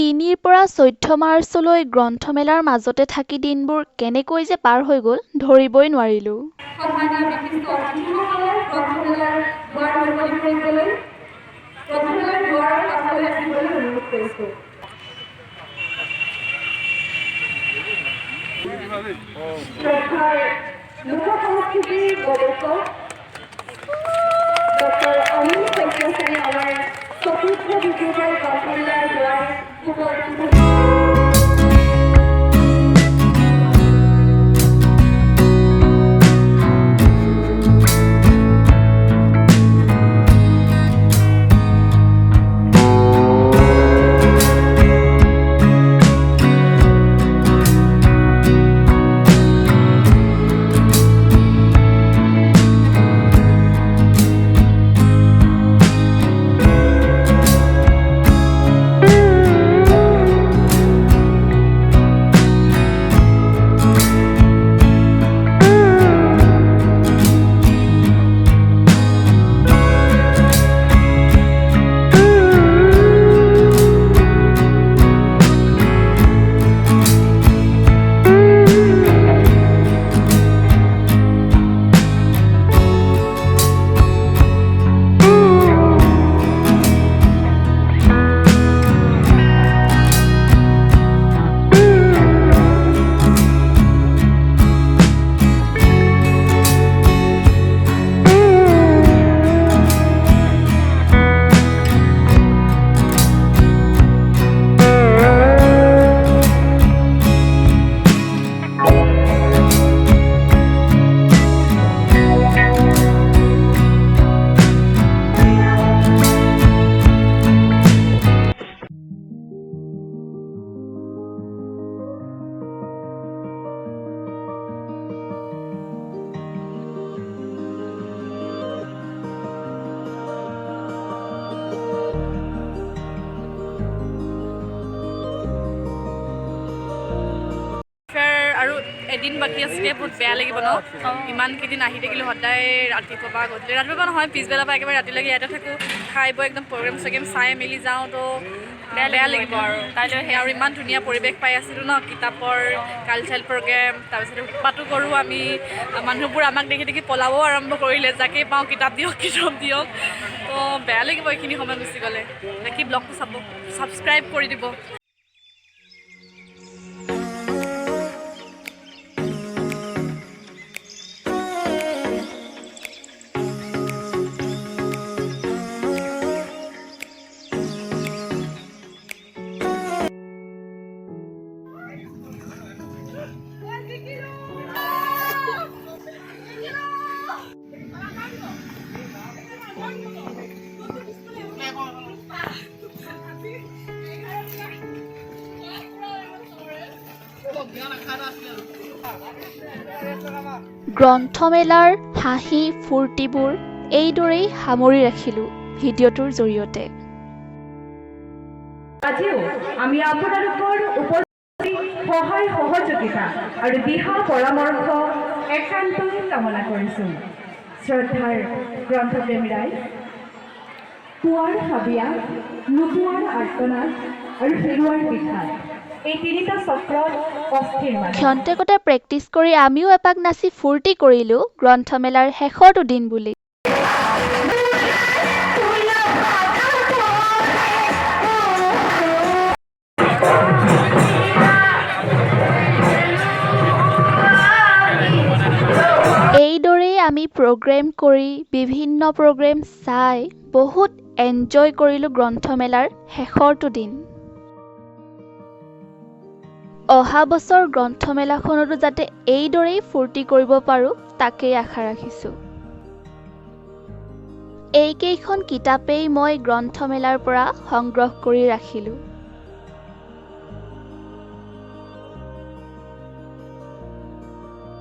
৩ৰ পৰা ১৪ মাৰ্চলৈ গ্ৰন্থমেলাৰ মাজতে থাকি দিনবোৰ কেনেকৈ যে পাৰ হৈ গ'ল ধৰিবই নোৱাৰিলোঁ। সন্মানীয় বিশিষ্ট অতিথিসকলক গ্ৰন্থমেলাৰ দুৱাৰ মুকলি কৰিবলৈ গ্ৰন্থমেলাৰ দুৱাৰৰ কাষলৈ আহিবলৈ অনুৰোধ কৰিছোঁ। শ্ৰদ্ধাৰ লোক সংস্কৃতিৰ গৱেষক ডক্টৰ অনিল শইকীয়াচাৰী আমাৰ চতুৰ্থ দ্বিতীয়বাৰ গ্ৰন্থমেলাৰ দুৱাৰ মুকলি। আৰু এদিন বাকী আছিলে, বহুত বেয়া লাগিব ন? ইমানকেইদিন আহি থাকিলোঁ সদায় ৰাতিপুৱা পৰা গধূলি, ৰাতিপুৱা নহয় পিছবেলা পৰা একেবাৰে ৰাতিলৈকে ইয়াতে থাকোঁ, খাই বৈ একদম প্ৰগ্ৰেম চগ্ৰেম চাই মেলি যাওঁ, তো বেয়া লাগিব আৰু কাইলৈ আৰু ইমান ধুনীয়া পৰিৱেশ পাই আছিলোঁ ন, কিতাপৰ কালচাৰেল প্ৰগ্ৰেম, তাৰপিছতে উৎপাতো কৰোঁ আমি, মানুহবোৰ আমাক দেখি দেখি পলাবও আৰম্ভ কৰিলে, যাকেই পাওঁ কিতাপ দিয়ক তো বেয়া লাগিব এইখিনি সময় গুচি গ'লে। বাকী ব্লগটো চাব, ছাবস্ক্ৰাইব কৰি দিব। গ্ৰন্থমেলাৰ হাঁহি ফূৰ্তিবোৰ এইদৰেই সামৰি ৰাখিলোঁ ভিডিঅ'টোৰ জৰিয়তে। আজিও আমি আপোনালোকৰ উপস্থিত সহায় সহযোগিতা আৰু দিহা পৰামৰ্শ একান্তই কামনা কৰিছোঁ। শ্ৰদ্ধাৰ গ্ৰন্থপ্ৰেমী ৰাইজ, পোৱাৰ হাবিয়া, নোপোৱাৰ আৰ্তনাদ আৰু হেৰুৱাৰ বিষাদ, এই তিনিটা চক্ৰত অস্থিৰ মানে। ক্ষন্তেকতে প্ৰেক্টিচ কৰি আমিও এপাক নাচি ফূৰ্তি কৰিলোঁ গ্ৰন্থমেলাৰ শেষৰটো দিন বুলি। এইদৰেই আমি প্ৰগ্ৰেম কৰি বিভিন্ন প্ৰগ্ৰেম চাই বহুত এনজয় কৰিলোঁ গ্ৰন্থমেলাৰ শেষৰটো দিন। অহা বছৰ গ্ৰন্থমেলাখনতো যাতে এইদৰেই ফূৰ্তি কৰিব পাৰোঁ তাকেই আশা ৰাখিছোঁ। এইকেইখন কিতাপেই মই গ্ৰন্থমেলাৰ পৰা সংগ্ৰহ কৰি ৰাখিলোঁ।